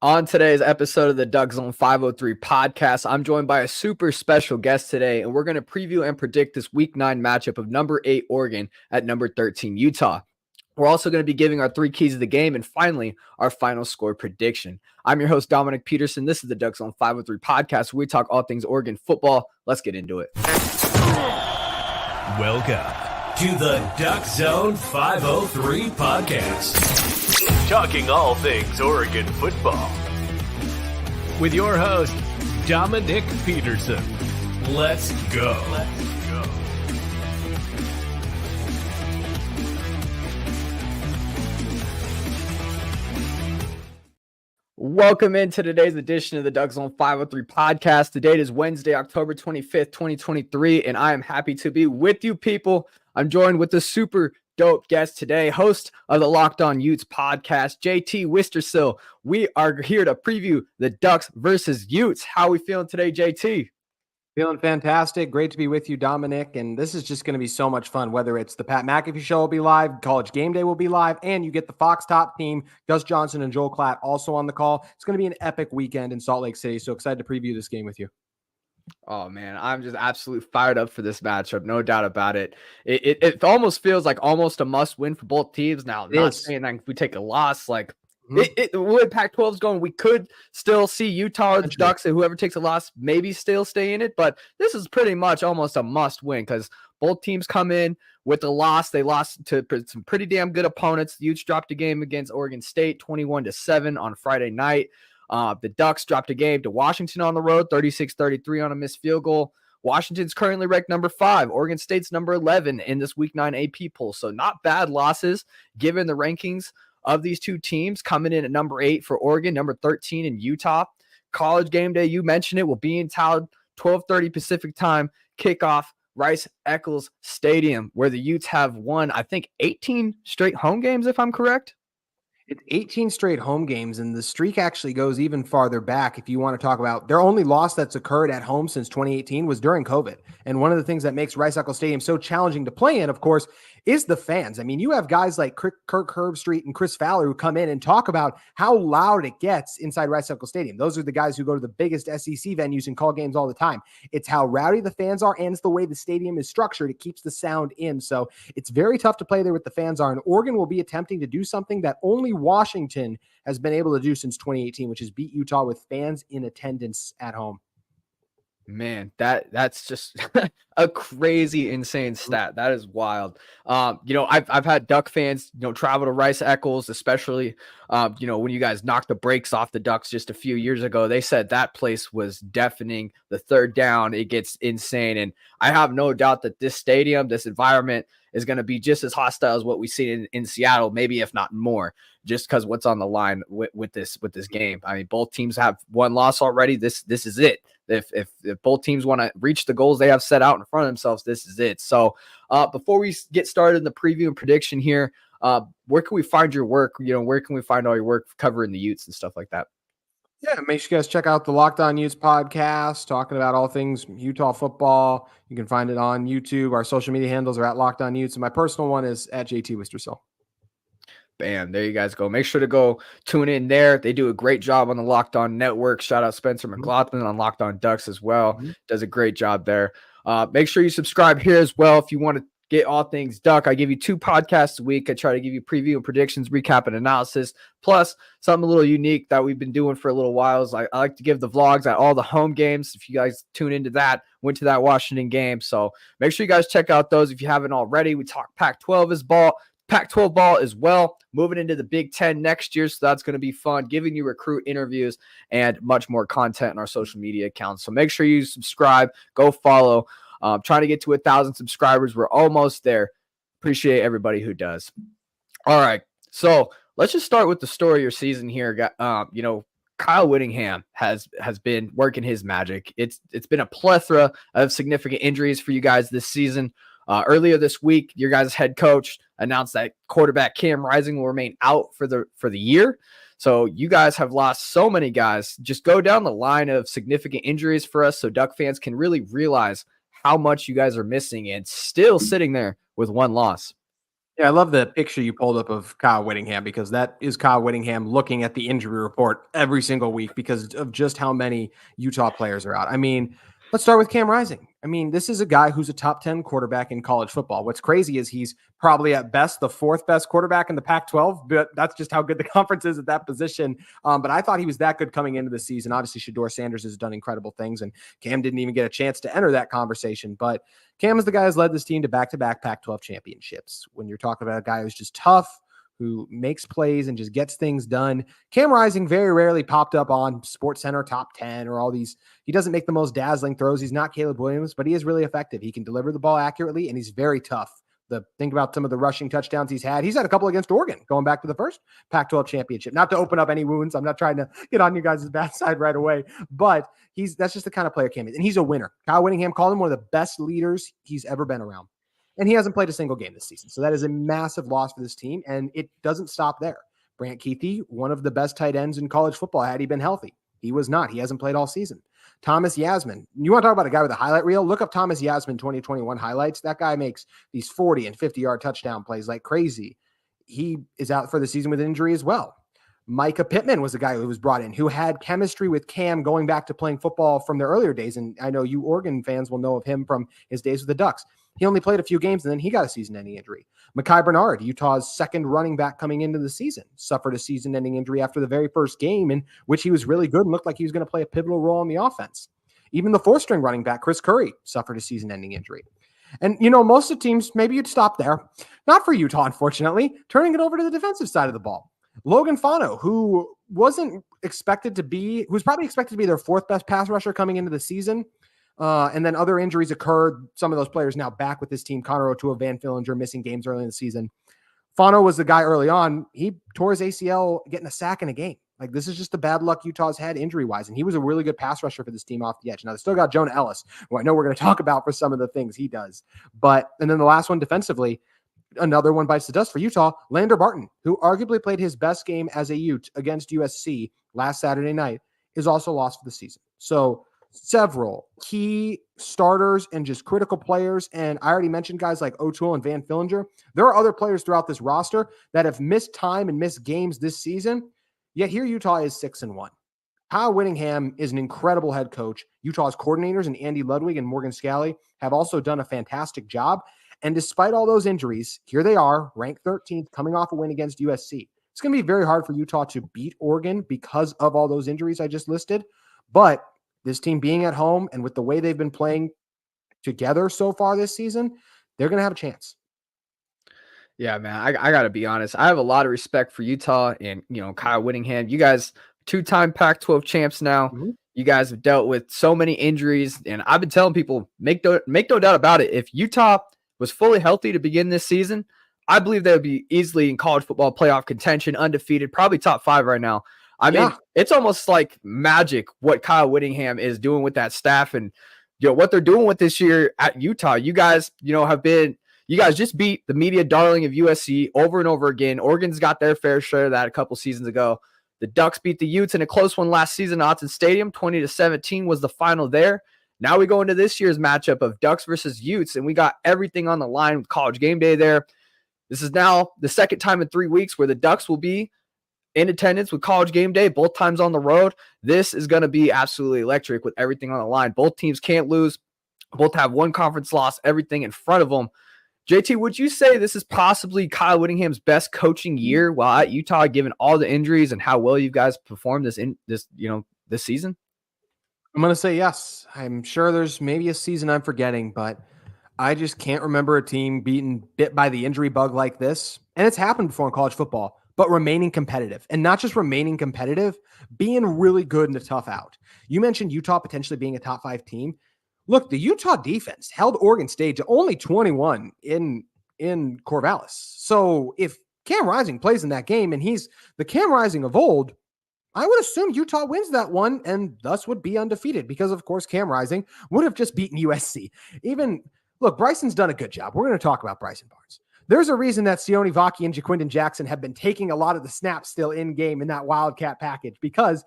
On today's episode of the DuckZone503 Podcast, I'm joined by a super special guest today, and we're going to preview and predict this Week 9 matchup of number 8 Oregon at number 13 Utah. We're also going to be giving our 3 keys of the game and finally our final score prediction. I'm your host, Dominiqk Peterson. This is the DuckZone503 Podcast, where we talk all things Oregon football. Let's get into it. Welcome to the DuckZone503 Podcast. Talking all things Oregon football. With your host, Dominiqk Peterson. Let's go. Welcome into today's edition of the DuckZone503 Podcast. The date is Wednesday, October 25th, 2023, and I am happy to be with you people. I'm joined with the super dope guest today, host of the Locked On Utes podcast, JT Wistrcill. We are here to preview the Ducks versus Utes. How are we feeling today, JT? Feeling fantastic. Great to be with you, Dominic. And this is just going to be so much fun, whether it's the Pat McAfee show will be live, College Game Day will be live, and you get the Fox Top team, Gus Johnson and Joel Klatt also on the call. It's going to be an epic weekend in Salt Lake City. So excited to preview this game with you. Oh, man, I'm just absolutely fired up for this matchup. No doubt about it. It almost feels like almost a must win for both teams. Now, not saying that if we take a loss, like the way Pac-12 is going, we could still see Utah or the Ducks, and whoever takes a loss maybe still stay in it. But this is pretty much almost a must win because both teams come in with a loss. They lost to some pretty damn good opponents. The Utes dropped a game against Oregon State 21-7 on Friday night. The Ducks dropped a game to Washington on the road, 36-33 on a missed field goal. Washington's currently ranked number 5. Oregon State's number 11 in this Week 9 AP poll. So not bad losses given the rankings of these two teams, coming in at number 8 for Oregon, number 13 in Utah. College Game Day, you mentioned it, will be in town, 12:30 Pacific time, kickoff, Rice-Eccles Stadium, where the Utes have won, I think, 18 straight home games, if I'm correct. It's 18 straight home games, and the streak actually goes even farther back. If you want to talk about their only loss that's occurred at home since 2018 was during COVID. And one of the things that makes Rice-Eccles Stadium so challenging to play in, of course, is the fans. I mean, you have guys like Kirk Herbstreit and Chris Fowler who come in and talk about how loud it gets inside Rice-Eccles Stadium. Those are the guys who go to the biggest SEC venues and call games all the time. It's how rowdy the fans are, and it's the way the stadium is structured. It keeps the sound in. So it's very tough to play there with the fans are. And Oregon will be attempting to do something that only Washington has been able to do since 2018, which is beat Utah with fans in attendance at home. Man, that's just a crazy, insane stat. That is wild. I've had Duck fans, travel to Rice-Eccles, especially, when you guys knocked the brakes off the Ducks just a few years ago. They said that place was deafening. The third down, it gets insane. And I have no doubt that this stadium, this environment is going to be just as hostile as what we see in Seattle, maybe if not more, just because what's on the line with this game. I mean, both teams have one loss already. This is it. If both teams want to reach the goals they have set out in front of themselves, this is it. So before we get started in the preview and prediction here, where can we find your work? Where can we find all your work covering the Utes and stuff like that? Yeah, make sure you guys check out the Locked On Utes podcast, talking about all things Utah football. You can find it on YouTube. Our social media handles are at Locked On Utes, and my personal one is at JT Wistrcill. Bam, there you guys go. Make sure to go tune in there. They do a great job on the Locked On Network. Shout out Spencer McLaughlin on Locked On Ducks as well. Does a great job there. Make sure you subscribe here as well if you want to get all things Duck. I give you 2 podcasts a week. I try to give you preview and predictions, recap, and analysis, plus something a little unique that we've been doing for a little while is I like to give the vlogs at all the home games. If you guys tune into that, went to that Washington game. So make sure you guys check out those if you haven't already. We talk Pac-12 ball as well, moving into the Big Ten next year. So that's going to be fun, giving you recruit interviews and much more content on our social media accounts. So make sure you subscribe, go follow. Trying to get to 1,000 subscribers. We're almost there. Appreciate everybody who does. All right. So let's just start with the story of your season here. Kyle Whittingham has been working his magic. It's been a plethora of significant injuries for you guys this season. Earlier this week, your guys' head coach announced that quarterback Cam Rising will remain out for the year. So you guys have lost so many guys. Just go down the line of significant injuries for us so Duck fans can really realize how much you guys are missing and still sitting there with one loss. Yeah, I love the picture you pulled up of Kyle Whittingham, because that is Kyle Whittingham looking at the injury report every single week because of just how many Utah players are out. I mean, let's start with Cam Rising. I mean, this is a guy who's a top 10 quarterback in college football. What's crazy is he's probably at best the fourth best quarterback in the Pac-12, but that's just how good the conference is at that position. But I thought he was that good coming into the season. Obviously, Shedeur Sanders has done incredible things, and Cam didn't even get a chance to enter that conversation. But Cam is the guy who's led this team to back-to-back Pac-12 championships. When you're talking about a guy who's just tough, who makes plays and just gets things done, Cam Rising very rarely popped up on SportsCenter top 10 or all these. He doesn't make the most dazzling throws. He's not Caleb Williams, but he is really effective. He can deliver the ball accurately, and he's very tough. Think about some of the rushing touchdowns he's had. He's had a couple against Oregon going back to the first Pac-12 championship. Not to open up any wounds. I'm not trying to get on you guys' bad side right away, but that's just the kind of player Cam is. And he's a winner. Kyle Whittingham called him one of the best leaders he's ever been around. And he hasn't played a single game this season. So that is a massive loss for this team. And it doesn't stop there. Brant Kuithe, one of the best tight ends in college football, had he been healthy. He was not. He hasn't played all season. Thomas Yasmin. You want to talk about a guy with a highlight reel? Look up Thomas Yasmin 2021 highlights. That guy makes these 40 and 50-yard touchdown plays like crazy. He is out for the season with injury as well. Micah Pittman was the guy who was brought in, who had chemistry with Cam going back to playing football from their earlier days. And I know you Oregon fans will know of him from his days with the Ducks. He only played a few games, and then he got a season-ending injury. Mekhi Bernard, Utah's second running back coming into the season, suffered a season-ending injury after the very first game, in which he was really good and looked like he was going to play a pivotal role in the offense. Even the fourth-string running back, Chris Curry, suffered a season-ending injury. And, most of the teams, maybe you'd stop there. Not for Utah, unfortunately, turning it over to the defensive side of the ball. Logan Fano, who was probably expected to be their fourth best pass rusher coming into the season. And then other injuries occurred. Some of those players now back with this team. Connor O'Toole, Van Fillinger missing games early in the season. Fano was the guy early on. He tore his ACL getting a sack in a game. Like, this is just the bad luck Utah's had injury-wise. And he was a really good pass rusher for this team off the edge. Now, they still got Jonah Ellis, who I know we're going to talk about for some of the things he does. And then the last one defensively, another one bites the dust for Utah, Lander Barton, who arguably played his best game as a Ute against USC last Saturday night, is also lost for the season. So several key starters and just critical players. And I already mentioned guys like O'Toole and Van Fillinger. There are other players throughout this roster that have missed time and missed games this season. Yet here Utah is 6-1. Kyle Whittingham is an incredible head coach. Utah's coordinators and Andy Ludwig and Morgan Scalley have also done a fantastic job. And despite all those injuries, here they are, ranked 13th, coming off a win against USC. It's going to be very hard for Utah to beat Oregon because of all those injuries I just listed. But this team being at home and with the way they've been playing together so far this season, they're going to have a chance. Yeah, man, I got to be honest. I have a lot of respect for Utah and, Kyle Whittingham. You guys, two-time Pac-12 champs now. Mm-hmm. You guys have dealt with so many injuries. And I've been telling people, make no doubt about it. If Utah was fully healthy to begin this season, I believe they would be easily in college football playoff contention, undefeated, probably top 5 right now. I mean, it's almost like magic what Kyle Whittingham is doing with that staff and, what they're doing with this year at Utah. You guys, you guys just beat the media darling of USC over and over again. Oregon's got their fair share of that a couple seasons ago. The Ducks beat the Utes in a close one last season at Autzen Stadium. 20-17 was the final there. Now we go into this year's matchup of Ducks versus Utes, and we got everything on the line with College Game Day there. This is now the second time in 3 weeks where the Ducks will be in attendance with College Game Day, both times on the road. This is going to be absolutely electric with everything on the line. Both teams can't lose. Both have one conference loss, everything in front of them. JT, would you say this is possibly Kyle Whittingham's best coaching year while at Utah, given all the injuries and how well you guys performed this season? I'm going to say yes. I'm sure there's maybe a season I'm forgetting, but I just can't remember a team beaten bit by the injury bug like this. And it's happened before in college football, but remaining competitive. And not just remaining competitive, being really good in a tough out. You mentioned Utah potentially being a top 5 team. Look, the Utah defense held Oregon State to only 21 in Corvallis. So if Cam Rising plays in that game and he's the Cam Rising of old, I would assume Utah wins that one and thus would be undefeated because, of course, Cam Rising would have just beaten USC. Look, Bryson's done a good job. We're going to talk about Bryson Barnes. There's a reason that Sione Vaki and Jaquindon Jackson have been taking a lot of the snaps still in game in that Wildcat package because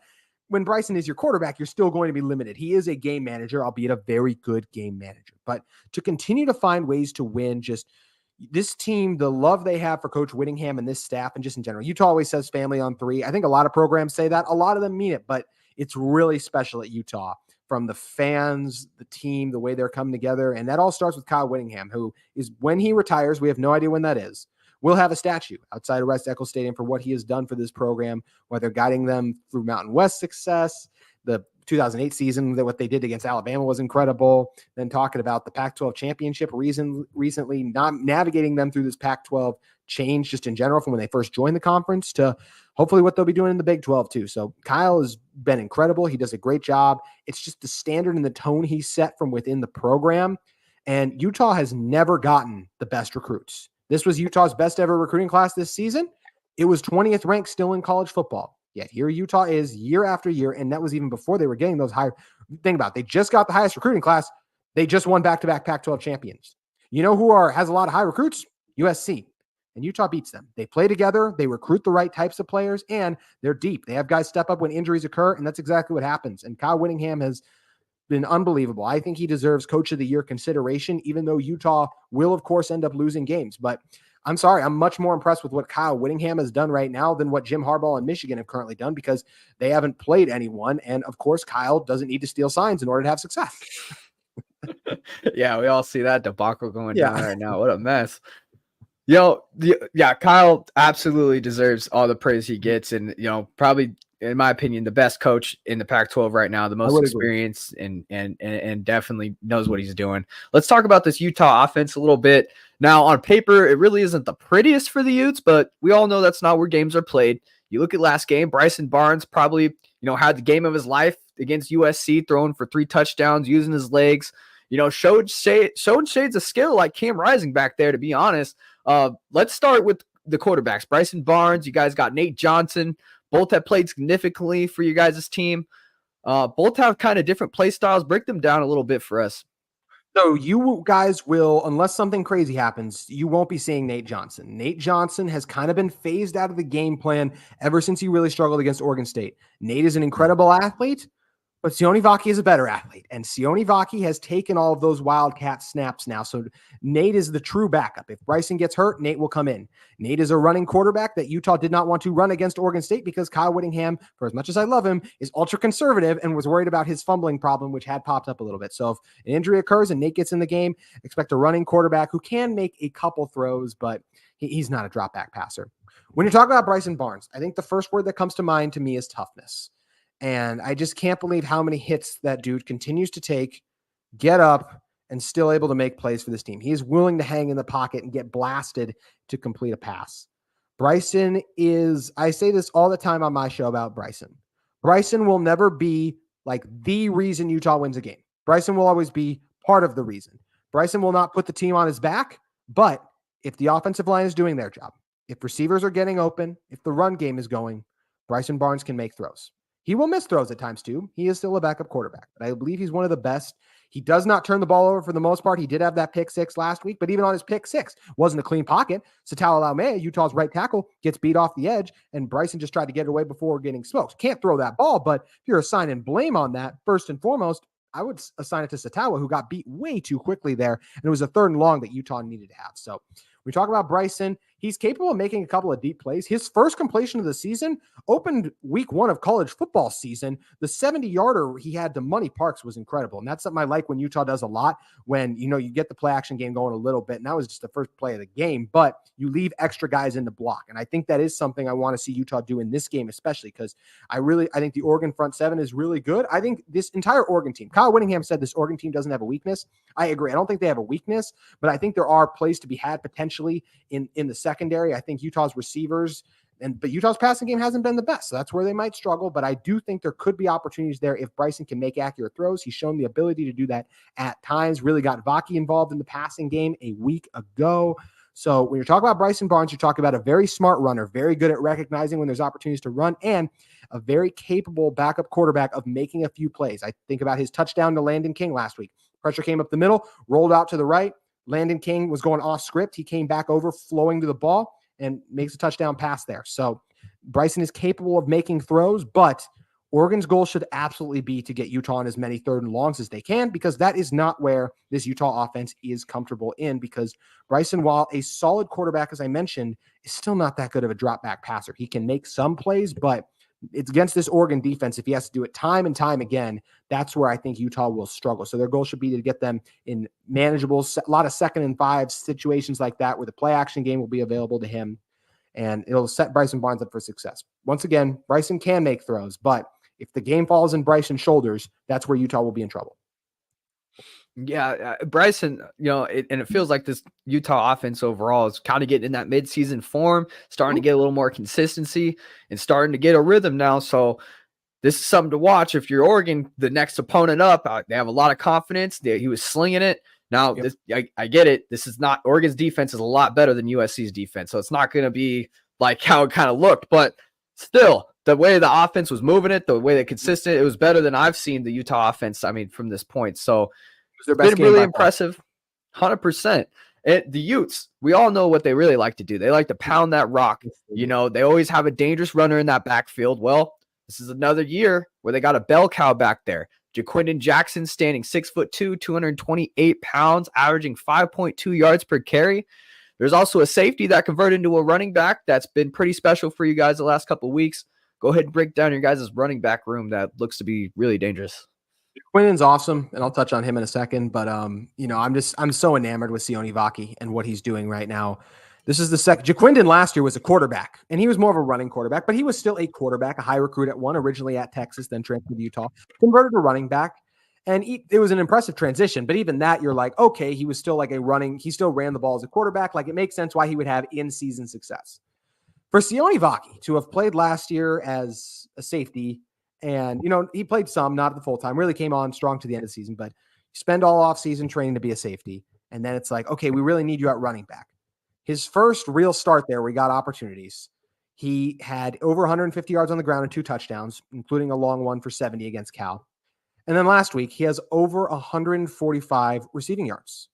when Bryson is your quarterback, you're still going to be limited. He is a game manager, albeit a very good game manager. But to continue to find ways to win, just this team, the love they have for Coach Whittingham and this staff and just in general, Utah always says family on three. I think a lot of programs say that. A lot of them mean it, but it's really special at Utah, from the fans, the team, the way they're coming together. And that all starts with Kyle Whittingham, who is, when he retires, we have no idea when that is, we'll have a statue outside of Rice Eccles Stadium for what he has done for this program, whether guiding them through Mountain West success, the 2008 season, that what they did against Alabama was incredible. Then talking about the Pac-12 championship recently, not navigating them through this Pac-12 change just in general from when they first joined the conference to hopefully what they'll be doing in the Big 12 too. So Kyle has been incredible. He does a great job. It's just the standard and the tone he set from within the program. And Utah has never gotten the best recruits. This was Utah's best ever recruiting class this season. It was 20th ranked still in college football. Yet here Utah is year after year, and that was even before they were getting those higher. Think about it. They just got the highest recruiting class. They just won back-to-back Pac-12 champions. You know who has a lot of high recruits? USC. And Utah beats them. They play together. They recruit the right types of players, and they're deep. They have guys step up when injuries occur, and that's exactly what happens. And Kyle Whittingham has been unbelievable. I think he deserves Coach of the Year consideration, even though Utah will, of course, end up losing games. But I'm sorry, I'm much more impressed with what Kyle Whittingham has done right now than what Jim Harbaugh and Michigan have currently done, because they haven't played anyone. And of course, Kyle doesn't need to steal signs in order to have success. Yeah, we all see that debacle going down right now. What a mess. Kyle absolutely deserves all the praise he gets. And, probably, in my opinion, the best coach in the Pac-12 right now, the most experienced and definitely knows what he's doing. Let's talk about this Utah offense a little bit. Now, on paper, it really isn't the prettiest for the Utes, but we all know that's not where games are played. You look at last game, Bryson Barnes probably, had the game of his life against USC, throwing for 3 touchdowns, using his legs, showed shades of skill like Cam Rising back there, to be honest. Let's start with the quarterbacks. Bryson Barnes, you guys got Nate Johnson. Both have played significantly for you guys' team. Both have kind of different play styles. Break them down a little bit for us. So you guys will, unless something crazy happens, you won't be seeing Nate Johnson. Nate Johnson has kind of been phased out of the game plan ever since he really struggled against Oregon State. Nate is an incredible athlete, but Sione Vaki is a better athlete. And Sione Vaki has taken all of those Wildcat snaps now. So Nate is the true backup. If Bryson gets hurt, Nate will come in. Nate is a running quarterback that Utah did not want to run against Oregon State because Kyle Whittingham, for as much as I love him, is ultra conservative and was worried about his fumbling problem, which had popped up a little bit. So if an injury occurs and Nate gets in the game, expect a running quarterback who can make a couple throws, but he's not a drop back passer. When you're talking about Bryson Barnes, I think the first word that comes to mind to me is toughness. And I just can't believe how many hits that dude continues to take, get up, and still able to make plays for this team. He is willing to hang in the pocket and get blasted to complete a pass. Bryson is, I say this all the time on my show about Bryson. Bryson will never be like the reason Utah wins a game. Bryson will always be part of the reason. Bryson will not put the team on his back, but if the offensive line is doing their job, if receivers are getting open, if the run game is going, Bryson Barnes can make throws. He will miss throws at times too. He is still a backup quarterback, but I believe he's one of the best. He does not turn the ball over for the most part. He did have that pick 6 last week, but even on his pick 6, wasn't a clean pocket. Satawa Laumea, Utah's right tackle, gets beat off the edge, and Bryson just tried to get it away before getting smoked. Can't throw that ball, but if you're assigning blame on that, first and foremost, I would assign it to Satawa, who got beat way too quickly there, and it was a 3rd and long that Utah needed to have. So we talk about Bryson. He's capable of making a couple of deep plays. His first completion of the season opened week 1 of college football season. The 70-yarder he had to Money Parks was incredible. And that's something I like when Utah does a lot, when, you get the play action game going a little bit. And that was just the first play of the game, but you leave extra guys in the block. And I think that is something I want to see Utah do in this game, especially because I think the Oregon front 7 is really good. I think this entire Oregon team, Kyle Whittingham said this Oregon team doesn't have a weakness. I agree. I don't think they have a weakness, but I think there are plays to be had potentially in the secondary. I think Utah's receivers but Utah's passing game hasn't been the best. So that's where they might struggle. But I do think there could be opportunities there if Bryson can make accurate throws. He's shown the ability to do that at times. Really got Vaki involved in the passing game a week ago. So when you're talking about Bryson Barnes, you're talking about a very smart runner, very good at recognizing when there's opportunities to run, and a very capable backup quarterback of making a few plays. I think about his touchdown to Landon King last week. Pressure came up the middle, rolled out to the right. Landon King was going off script. He came back over, flowing to the ball, and makes a touchdown pass there. So Bryson is capable of making throws, but Oregon's goal should absolutely be to get Utah on as many third and longs as they can, because that is not where this Utah offense is comfortable in, because Bryson, while a solid quarterback, as I mentioned, is still not that good of a drop back passer. He can make some plays, but it's against this Oregon defense. If he has to do it time and time again, that's where I think Utah will struggle. So their goal should be to get them in manageable, a lot of 2nd and 5 situations like that, where the play action game will be available to him, and it'll set Bryson Barnes up for success. Once again, Bryson can make throws, but if the game falls in Bryson's shoulders, that's where Utah will be in trouble. Yeah, Bryson, and it feels like this Utah offense overall is kind of getting in that midseason form, starting to get a little more consistency and starting to get a rhythm now. So this is something to watch. If you're Oregon, the next opponent up, they have a lot of confidence. He was slinging it. Now, I get it. This is not, Oregon's defense is a lot better than USC's defense. So it's not going to be like how it kind of looked, but still, the way the offense was moving it, the way they consistent, it was better than I've seen the Utah offense, from this point. So their best been really impressive. 100%. The Utes, we all know what they really like to do. They like to pound that rock. They always have a dangerous runner in that backfield. Well, this is another year where they got a bell cow back there. Jaquindon Jackson, standing 6'2", 228 pounds, averaging 5.2 yards per carry. There's also a safety that converted into a running back that's been pretty special for you guys the last couple of weeks. Go ahead and break down your guys' running back room that looks to be really dangerous. Quinnen's awesome, and I'll touch on him in a second. But I'm so enamored with Sione Vaki and what he's doing right now. This is the second. Jaquindon last year was a quarterback, and he was more of a running quarterback, but he was still a quarterback, a high recruit at one, originally at Texas, then transferred to Utah, converted to running back, and it was an impressive transition. But even that, you're like, okay, he was still he still ran the ball as a quarterback. Like, it makes sense why he would have in-season success. For Sione Vaki to have played last year as a safety, and, he played some, not at the full time, really came on strong to the end of the season, but you spend all off season training to be a safety. And then it's like, okay, we really need you at running back. His first real start there, we got opportunities. He had over 150 yards on the ground and 2 touchdowns, including a long one for 70 against Cal. And then last week, he has over 145 receiving yards.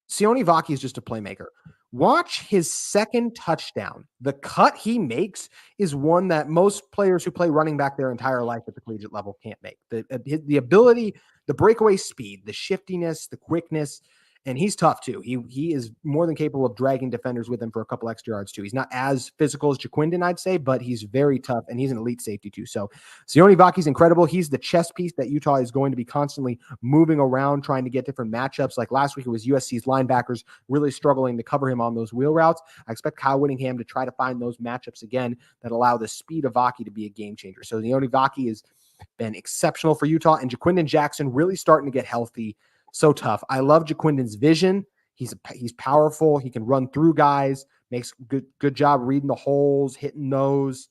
Sione Vaki is just a playmaker. Watch his second touchdown. The cut he makes is one that most players who play running back their entire life at the collegiate level can't make. The ability, the breakaway speed, the shiftiness, the quickness, and he's tough too. He is more than capable of dragging defenders with him for a couple extra yards too. He's not as physical as Jaquindon, I'd say, but he's very tough, and he's an elite safety too. So Sione Vaki's incredible. He's the chess piece that Utah is going to be constantly moving around, trying to get different matchups. Like last week, it was USC's linebackers really struggling to cover him on those wheel routes. I expect Kyle Whittingham to try to find those matchups again that allow the speed of Vaki to be a game changer. So Sione Vaki has been exceptional for Utah, and Jaquindon Jackson really starting to get healthy. So tough. I love Jaquindon's vision. He's powerful. He can run through guys, makes good job reading the holes, hitting those.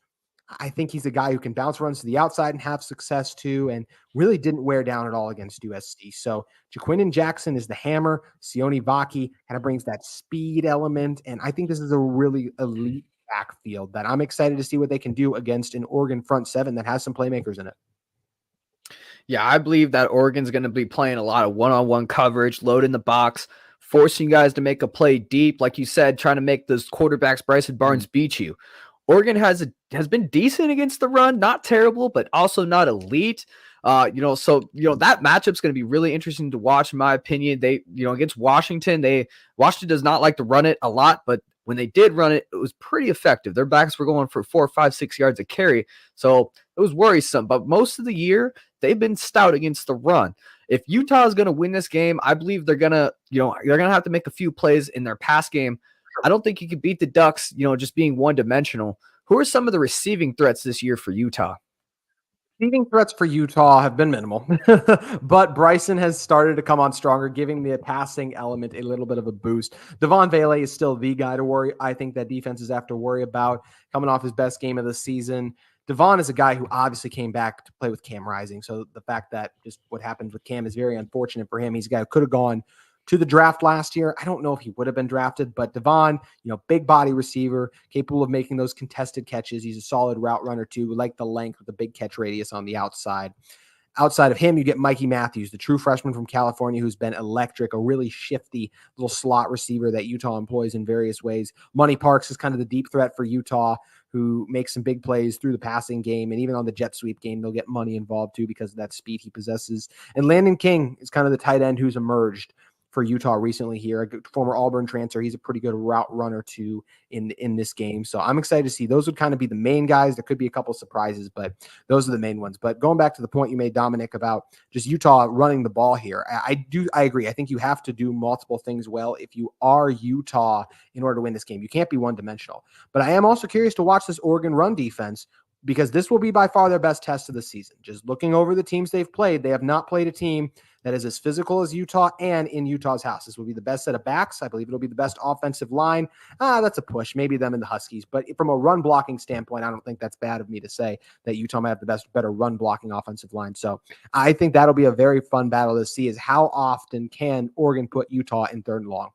I think he's a guy who can bounce runs to the outside and have success too, and really didn't wear down at all against USC. So Jaquindon Jackson is the hammer. Sione Vaki kind of brings that speed element, and I think this is a really elite backfield that I'm excited to see what they can do against an Oregon front seven that has some playmakers in it. Yeah, I believe that Oregon's going to be playing a lot of one-on-one coverage, load in the box, forcing guys to make a play deep, like you said, trying to make those quarterbacks, Bryson Barnes, beat you. Oregon has been decent against the run, not terrible, but also not elite. So that matchup's going to be really interesting to watch, in my opinion. They, against Washington, Washington does not like to run it a lot, but when they did run it, it was pretty effective. Their backs were going for 4, 5, 6 yards a carry. So it was worrisome, but most of the year they've been stout against the run. If Utah is going to win this game, I believe they're going to have to make a few plays in their pass game. I don't think you can beat the Ducks, just being one-dimensional. Who are some of the receiving threats this year for Utah? Receiving threats for Utah have been minimal, but Bryson has started to come on stronger, giving the passing element a little bit of a boost. Devon Vele is still the guy to worry. I think that defenses have to worry about coming off his best game of the season. Devon is a guy who obviously came back to play with Cam Rising. So the fact that just what happened with Cam is very unfortunate for him. He's a guy who could have gone to the draft last year. I don't know if he would have been drafted, but Devon, big body receiver, capable of making those contested catches. He's a solid route runner too, like the length with the big catch radius on the outside. Outside of him, you get Mikey Matthews, the true freshman from California who's been electric, a really shifty little slot receiver that Utah employs in various ways. Money Parks is kind of the deep threat for Utah, who makes some big plays through the passing game. And even on the jet sweep game, they'll get money involved too because of that speed he possesses. And Landon King is kind of the tight end who's emerged for Utah recently here, a good former Auburn transfer. He's a pretty good route runner too in this game. So I'm excited to see. Those would kind of be the main guys. There could be a couple surprises, but those are the main ones. But going back to the point you made, Dominic, about just Utah running the ball here, I agree. I think you have to do multiple things well if you are Utah in order to win this game. You can't be one-dimensional. But I am also curious to watch this Oregon run defense, because this will be by far their best test of the season. Just looking over the teams they've played, they have not played a team that is as physical as Utah and in Utah's house. This will be the best set of backs. I believe it'll be the best offensive line. That's a push. Maybe them and the Huskies. But from a run blocking standpoint, I don't think that's bad of me to say that Utah might have the better run blocking offensive line. So I think that'll be a very fun battle to see, is how often can Oregon put Utah in 3rd and long.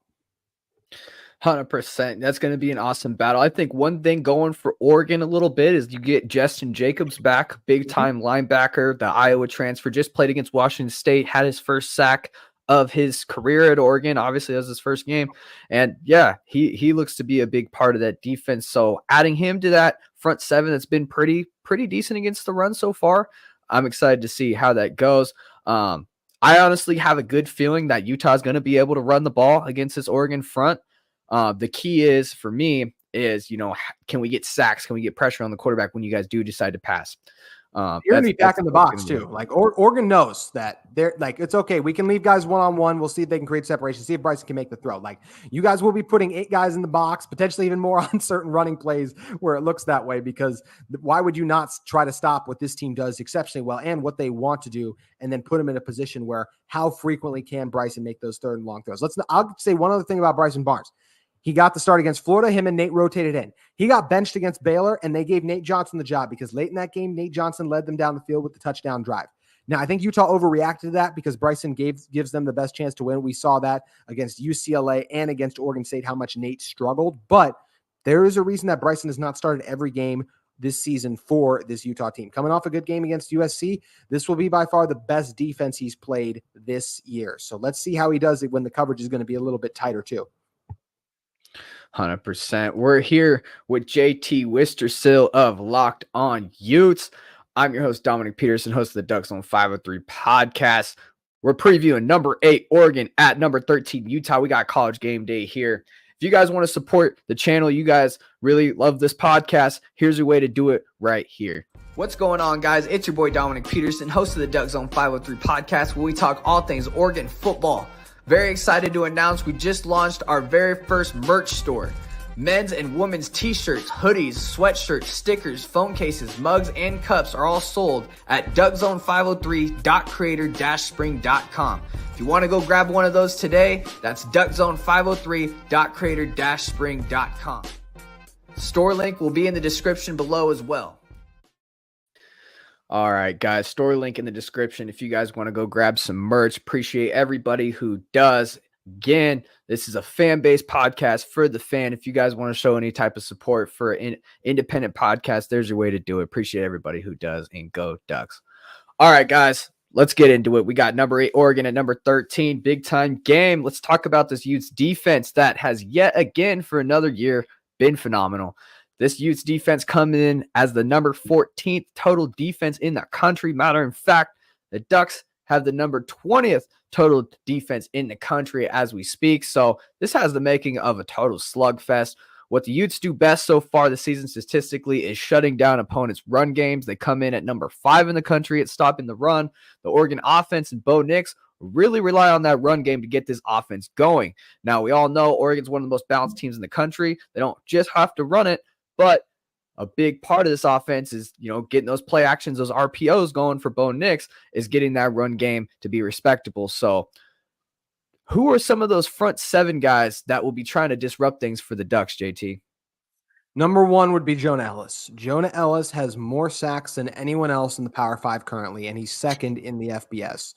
100%. That's going to be an awesome battle. I think one thing going for Oregon a little bit is you get Justin Jacobs back, big-time linebacker, the Iowa transfer, just played against Washington State, had his first sack of his career at Oregon. Obviously, that was his first game. And, yeah, he looks to be a big part of that defense. So adding him to that front seven that's been pretty decent against the run so far, I'm excited to see how that goes. I honestly have a good feeling that Utah is going to be able to run the ball against this Oregon front. The key is, for me, is, can we get sacks? Can we get pressure on the quarterback when you guys do decide to pass? You're going to be back in the box too. Like Oregon knows that they're like, it's okay. We can leave guys one-on-one. We'll see if they can create separation, see if Bryson can make the throw. Like, you guys will be putting 8 guys in the box, potentially even more on certain running plays where it looks that way, because why would you not try to stop what this team does exceptionally well and what they want to do, and then put them in a position where how frequently can Bryson make those 3rd and long throws? I'll say one other thing about Bryson Barnes. He got the start against Florida. Him and Nate rotated in. He got benched against Baylor, and they gave Nate Johnson the job because late in that game, Nate Johnson led them down the field with the touchdown drive. Now, I think Utah overreacted to that because Bryson gives them the best chance to win. We saw that against UCLA and against Oregon State, how much Nate struggled. But there is a reason that Bryson has not started every game this season for this Utah team. Coming off a good game against USC, this will be by far the best defense he's played this year. So let's see how he does it when the coverage is going to be a little bit tighter too. 100%. We're here with JT Wistrcill of Locked On Utes. I'm your host, Dominiqk Peterson, host of the DuckZone503 Podcast. We're previewing number 8 Oregon at number 13 Utah. We got college game day here. If you guys want to support the channel, you guys really love this podcast, here's a way to do it right here. What's going on, guys? It's your boy Dominiqk Peterson, host of the DuckZone503 Podcast, where we talk all things Oregon football. Very excited to announce we just launched our very first merch store. Men's and women's t-shirts, hoodies, sweatshirts, stickers, phone cases, mugs, and cups are all sold at DuckZone503.creator-spring.com. If you want to go grab one of those today, that's DuckZone503.creator-spring.com. Store link will be in the description below as well. All right, guys, store link in the description if you guys want to go grab some merch. Appreciate everybody who does. Again, this is a fan-based podcast for the fan. If you guys want to show any type of support for an independent podcast, there's your way to do it. Appreciate everybody who does, and go Ducks. All right, guys, let's get into it. We got number 8 Oregon at number 13, big-time game. Let's talk about this Utes defense that has yet again for another year been phenomenal. This Utes defense coming in as the number 14th total defense in the country. Matter of fact, the Ducks have the number 20th total defense in the country as we speak. So this has the making of a total slugfest. What the Utes do best so far this season statistically is shutting down opponents' run games. They come in at number 5 in the country at stopping the run. The Oregon offense and Bo Nix really rely on that run game to get this offense going. Now, we all know Oregon's one of the most balanced teams in the country. They don't just have to run it, but a big part of this offense is, getting those play actions, those RPOs going for Bo Nix, is getting that run game to be respectable. So who are some of those front 7 guys that will be trying to disrupt things for the Ducks, JT? Number 1 would be Jonah Ellis. Jonah Ellis has more sacks than anyone else in the Power 5 currently, and he's second in the FBS.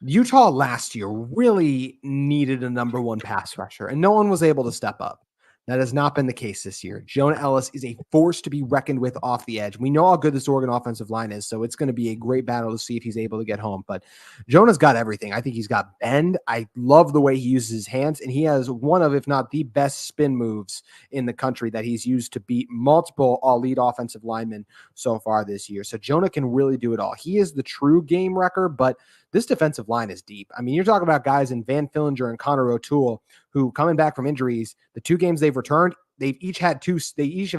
Utah last year really needed a number 1 pass rusher, and no one was able to step up. That has not been the case this year. Jonah Ellis is a force to be reckoned with off the edge. We know how good this Oregon offensive line is, so it's going to be a great battle to see if he's able to get home. But Jonah's got everything. I think he's got bend. I love the way he uses his hands, and he has one of, if not the best spin moves in the country that he's used to beat multiple elite offensive linemen so far this year. So Jonah can really do it all. He is the true game wrecker, but this defensive line is deep. I mean, you're talking about guys in Van Fillinger and Connor O'Toole who, coming back from injuries, the 2 games they've returned, they each have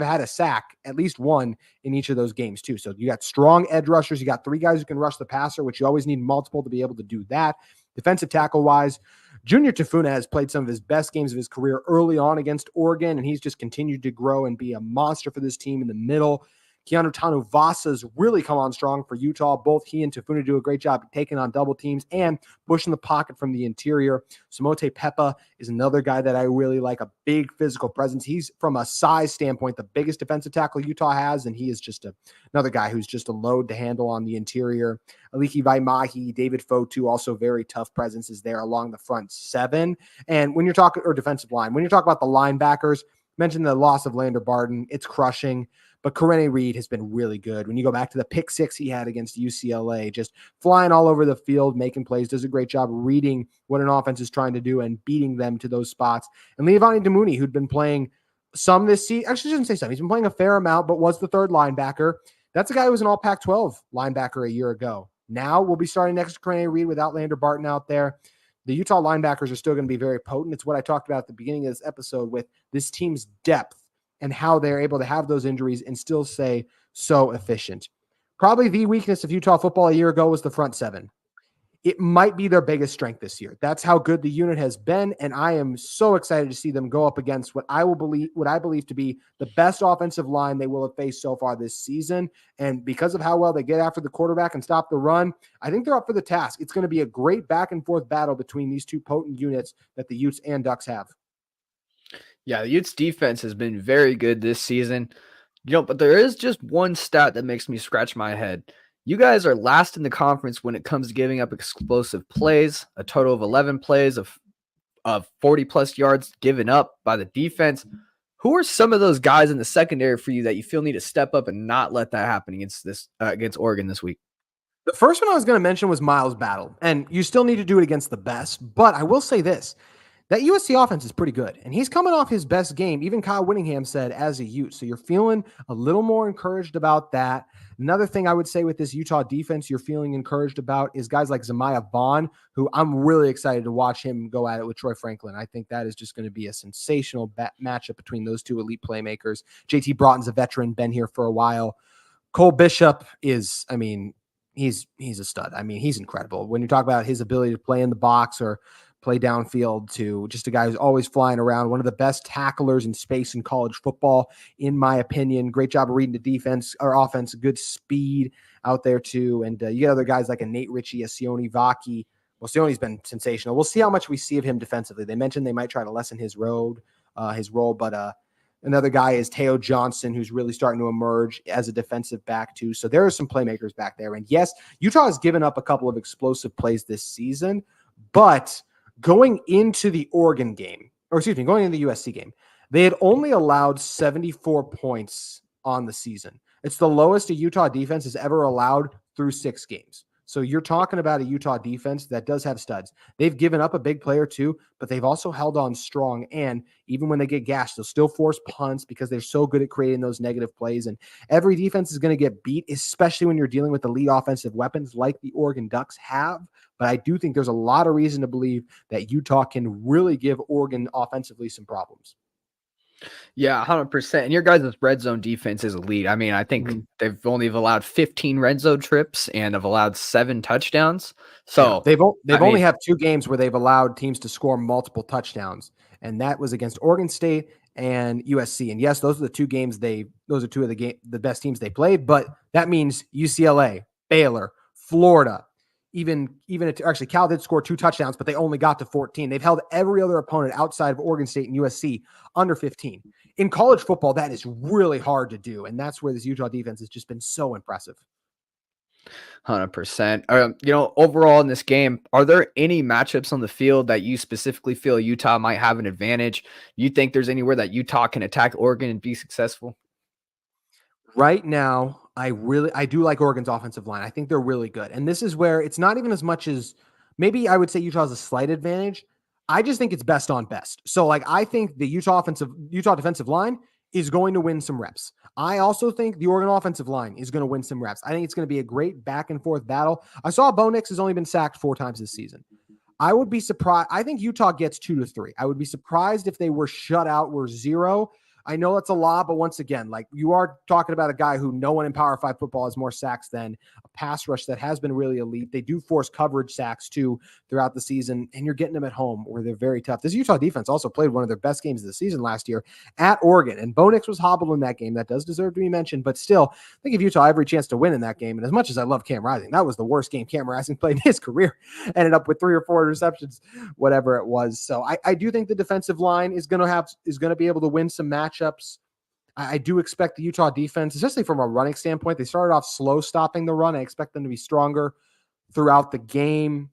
had a sack, at least one in each of those games too. So you got strong edge rushers. You got 3 guys who can rush the passer, which you always need multiple to be able to do that. Defensive tackle wise, Junior Tafuna has played some of his best games of his career early on against Oregon, and he's just continued to grow and be a monster for this team in the middle. Keanu Tanu-Vasa's really come on strong for Utah. Both he and Tafuna do a great job taking on double teams and pushing the pocket from the interior. Samote Pepa is another guy that I really like, a big physical presence. He's, from a size standpoint, the biggest defensive tackle Utah has, and he is just another guy who's just a load to handle on the interior. Aliki Vaimahi, David Fotu, also very tough presences there along the front 7. And when you're talking, or defensive line, when you're talking about the linebackers, mentioned the loss of Lander Barden, it's crushing. But Karene Reed has been really good. When you go back to the pick 6 he had against UCLA, just flying all over the field, making plays, does a great job reading what an offense is trying to do and beating them to those spots. And Leavani Damuni, who'd been playing some this season, actually, I shouldn't say some. He's been playing a fair amount, but was the 3rd linebacker. That's a guy who was an all Pac-12 linebacker a year ago. Now we'll be starting next to Karene Reed without Lander Barton out there. The Utah linebackers are still going to be very potent. It's what I talked about at the beginning of this episode with this team's depth and how they're able to have those injuries and still stay so efficient. Probably the weakness of Utah football a year ago was the front 7. It might be their biggest strength this year. That's how good the unit has been, and I am so excited to see them go up against what I believe to be the best offensive line they will have faced so far this season. And because of how well they get after the quarterback and stop the run, I think they're up for the task. It's going to be a great back and forth battle between these 2 potent units that the Utes and Ducks have. Yeah, the Utes defense has been very good this season. But there is just one stat that makes me scratch my head. You guys are last in the conference when it comes to giving up explosive plays, a total of 11 plays of 40-plus yards given up by the defense. Who are some of those guys in the secondary for you that you feel need to step up and not let that happen against Oregon this week? The first one I was going to mention was Miles Battle, and you still need to do it against the best. But I will say this. That USC offense is pretty good, and he's coming off his best game. Even Kyle Whittingham said as a Ute. So you're feeling a little more encouraged about that. Another thing I would say with this Utah defense you're feeling encouraged about is guys like Zamiah Vaughn, who I'm really excited to watch him go at it with Troy Franklin. I think that is just going to be a sensational matchup between those 2 elite playmakers. JT Broughton's a veteran, been here for a while. Cole Bishop is, he's a stud. He's incredible. When you talk about his ability to play in the box or play downfield, to just a guy who's always flying around, one of the best tacklers in space in college football, in my opinion. Great job of reading the defense or offense, good speed out there too. And you get other guys like a Nate Ritchie, a Sione Vaki. Well, Sione's been sensational. We'll see how much we see of him defensively. They mentioned they might try to lessen his role, but another guy is Teo Johnson, who's really starting to emerge as a defensive back too. So there are some playmakers back there. And yes, Utah has given up a couple of explosive plays this season, but going into the Oregon game, going into the USC game, they had only allowed 74 points on the season. It's the lowest a Utah defense has ever allowed through 6 games. So you're talking about a Utah defense that does have studs. They've given up a big player too, but they've also held on strong. And even when they get gashed, they'll still force punts because they're so good at creating those negative plays. And every defense is going to get beat, especially when you're dealing with elite offensive weapons like the Oregon Ducks have. But I do think there's a lot of reason to believe that Utah can really give Oregon offensively some problems. Yeah, 100%. And your guys' red zone defense is elite. I think they've only allowed 15 red zone trips and have allowed 7 touchdowns. So they've only have 2 games where they've allowed teams to score multiple touchdowns, and that was against Oregon State and USC. And yes, those are the 2 games those are 2 of the best teams they played. But that means UCLA, Baylor, Florida. Actually, Cal did score 2 touchdowns, but they only got to 14. They've held every other opponent outside of Oregon State and USC under 15. In college football, that is really hard to do, and that's where this Utah defense has just been so impressive. 100%. Overall in this game, are there any matchups on the field that you specifically feel Utah might have an advantage? You think there's anywhere that Utah can attack Oregon and be successful? Right now, I do like Oregon's offensive line. I think they're really good. And this is where it's not even as much as maybe I would say Utah has a slight advantage. I just think it's best on best. So like I think the Utah defensive line is going to win some reps. I also think the Oregon offensive line is going to win some reps. I think it's going to be a great back and forth battle. I saw Bo Nix has only been sacked 4 times this season. I would be surprised. I think Utah gets 2 to 3. I would be surprised if they were shut out, were 0. I know that's a lot, but once again, like you are talking about a guy who no one in Power 5 football has more sacks than a pass rush that has been really elite. They do force coverage sacks too throughout the season, and you're getting them at home where they're very tough. This Utah defense also played one of their best games of the season last year at Oregon, and Bo Nix was hobbled in that game. That does deserve to be mentioned, but still, I think if Utah every chance to win in that game, and as much as I love Cam Rising, that was the worst game Cam Rising played in his career. Ended up with 3 or 4 interceptions, whatever it was. So I do think the defensive line is going to be able to win some matchups. I do expect the Utah defense, especially from a running standpoint, they started off slow stopping the run. I expect them to be stronger throughout the game.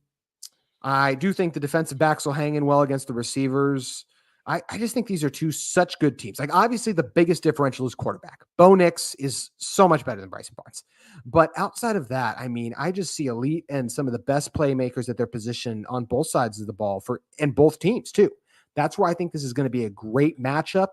I do think the defensive backs will hang in well against the receivers. I just think these are 2 such good teams. Like obviously the biggest differential is quarterback. Bo Nix is so much better than Bryson Barnes. But outside of that, I mean, I just see elite and some of the best playmakers at their position on both sides of the ball and both teams too. That's where I think this is going to be a great matchup.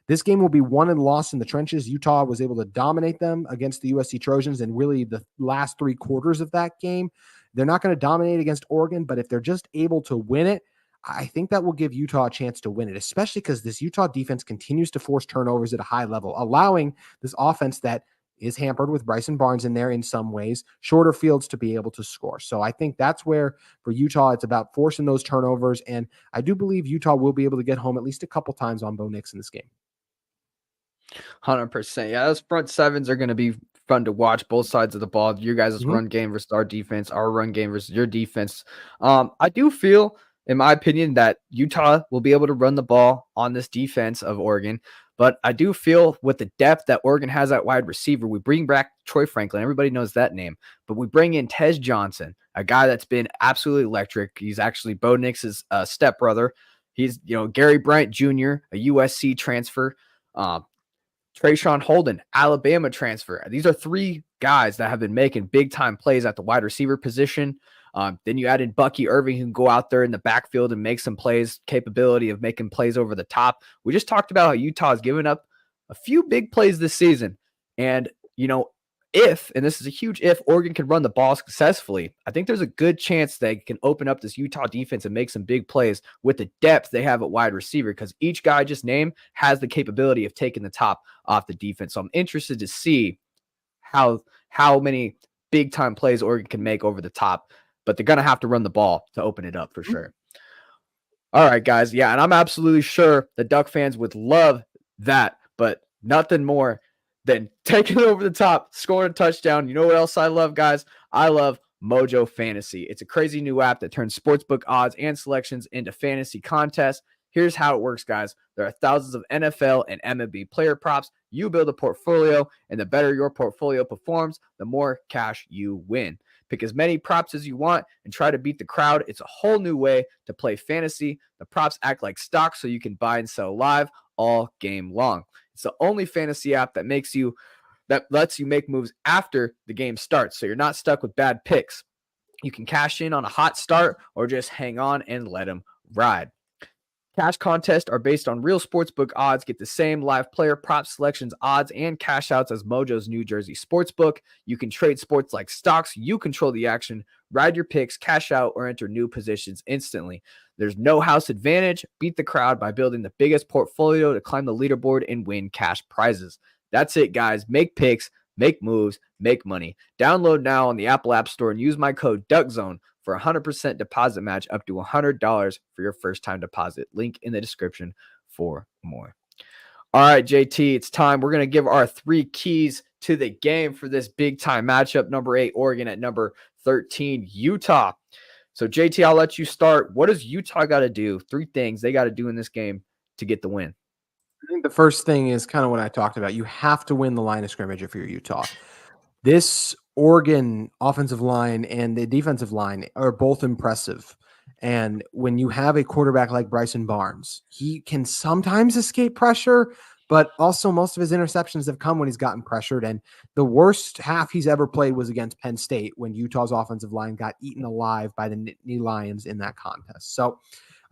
This game will be won and lost in the trenches. Utah was able to dominate them against the USC Trojans in really the last 3 quarters of that game. They're not going to dominate against Oregon, but if they're just able to win it, I think that will give Utah a chance to win it, especially because this Utah defense continues to force turnovers at a high level, allowing this offense that is hampered with Bryson Barnes in there in some ways, shorter fields to be able to score. So I think that's where for Utah, it's about forcing those turnovers. And I do believe Utah will be able to get home at least a couple times on Bo Nix in this game. 100%. Yeah, those front sevens are going to be fun to watch. Both sides of the ball. Your guys' run game versus our defense. Our run game versus your defense. I do feel, in my opinion, that Utah will be able to run the ball on this defense of Oregon. But I do feel with the depth that Oregon has at wide receiver, we bring back Troy Franklin. Everybody knows that name. But we bring in Tez Johnson, a guy that's been absolutely electric. He's actually Bo Nix's stepbrother. He's Gary Bryant Jr., a USC transfer. Trayshawn Holden, Alabama transfer. These are 3 guys that have been making big-time plays at the wide receiver position. Then you add in Bucky Irving, who can go out there in the backfield and make some plays, capability of making plays over the top. We just talked about how Utah has given up a few big plays this season. And, and this is a huge if, Oregon can run the ball successfully, I think there's a good chance they can open up this Utah defense and make some big plays with the depth they have at wide receiver, because each guy I just named has the capability of taking the top off the defense. So I'm interested to see how many big-time plays Oregon can make over the top, but they're going to have to run the ball to open it up for sure. All right, guys. Yeah, and I'm absolutely sure the Duck fans would love that, but nothing more than taking it over the top, scoring a touchdown. You know what else I love, guys? I love Mojo Fantasy. It's a crazy new app that turns sportsbook odds and selections into fantasy contests. Here's how it works, guys. There are thousands of NFL and MLB player props. You build a portfolio, and the better your portfolio performs, the more cash you win. Pick as many props as you want and try to beat the crowd. It's a whole new way to play fantasy. The props act like stocks, so you can buy and sell live all game long. It's the only fantasy app that lets you make moves after the game starts, so you're not stuck with bad picks. You can cash in on a hot start or just hang on and let them ride. Cash contests are based on real sportsbook odds. Get the same live player prop selections, odds, and cash outs as Mojo's New Jersey Sportsbook. You can trade sports like stocks. You control the action. Ride your picks, cash out, or enter new positions instantly. There's no house advantage. Beat the crowd by building the biggest portfolio to climb the leaderboard and win cash prizes. That's it, guys. Make picks, make moves, make money. Download now on the Apple App Store and use my code DuckZone for a 100% deposit match up to $100 for your first time deposit. Link in the description for more. All right, JT, it's time. We're going to give our 3 keys to the game for this big time matchup. Number 8, Oregon at number 13, Utah. So JT, I'll let you start. What does Utah got to do? 3 things they got to do in this game to get the win. I think the first thing is kind of what I talked about. You have to win the line of scrimmage if you're Utah. This Oregon offensive line and the defensive line are both impressive. And when you have a quarterback like Bryson Barnes, he can sometimes escape pressure, but also most of his interceptions have come when he's gotten pressured. And the worst half he's ever played was against Penn State when Utah's offensive line got eaten alive by the Nittany Lions in that contest. So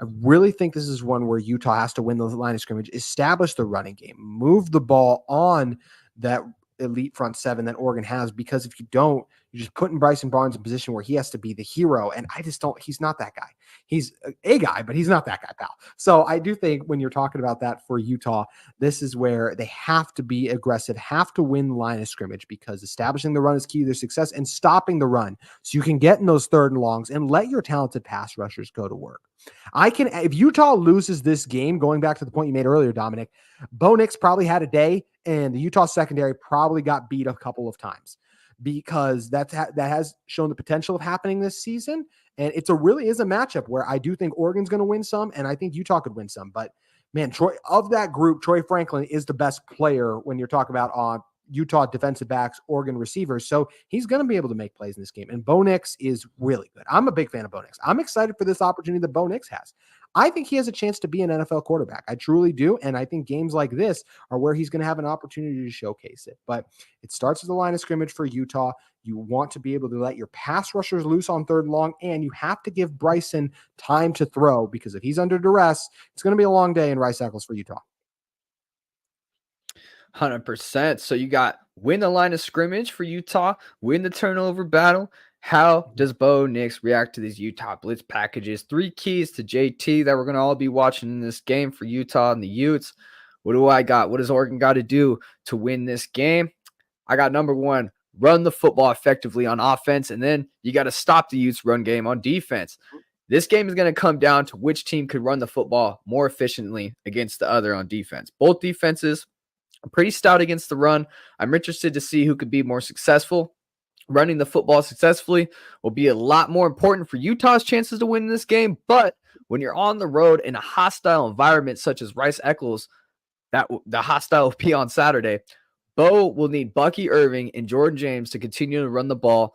I really think this is one where Utah has to win the line of scrimmage, establish the running game, move the ball on that elite front seven that Oregon has, because if you don't, you're just putting Bryson Barnes in a position where he has to be the hero. And I just don't, he's not that guy. He's a guy, but he's not that guy, pal. So I do think when you're talking about that for Utah, this is where they have to be aggressive, have to win the line of scrimmage, because establishing the run is key to their success and stopping the run so you can get in those third and longs and let your talented pass rushers go to work. If Utah loses this game, going back to the point you made earlier, Dominic, Bo Nix probably had a day, and the Utah secondary probably got beat a couple of times, because that has shown the potential of happening this season. And it's really is a matchup where I do think Oregon's going to win some, and I think Utah could win some. But man, of that group, Troy Franklin is the best player when you're talking about Utah defensive backs, Oregon receivers. So he's going to be able to make plays in this game. And Bo Nix is really good. I'm a big fan of Bo Nix. I'm excited for this opportunity that Bo Nix has. I think he has a chance to be an NFL quarterback. I truly do. And I think games like this are where he's going to have an opportunity to showcase it. But it starts with the line of scrimmage for Utah. You want to be able to let your pass rushers loose on third and long, and you have to give Bryson time to throw, because if he's under duress, it's going to be a long day in Rice Eccles for Utah. 100%. So you got win the line of scrimmage for Utah, win the turnover battle. How does Bo Nix react to these Utah blitz packages? 3 keys to JT that we're going to all be watching in this game for Utah and the Utes. What do I got? What does Oregon got to do to win this game? I got number 1, run the football effectively on offense, and then you got to stop the Utes run game on defense. This game is going to come down to which team could run the football more efficiently against the other on defense. Both defenses are pretty stout against the run. I'm interested to see who could be more successful. Running the football successfully will be a lot more important for Utah's chances to win this game. But when you're on the road in a hostile environment such as Rice Eccles, that the hostile will be on Saturday, Bo will need Bucky Irving and Jordan James to continue to run the ball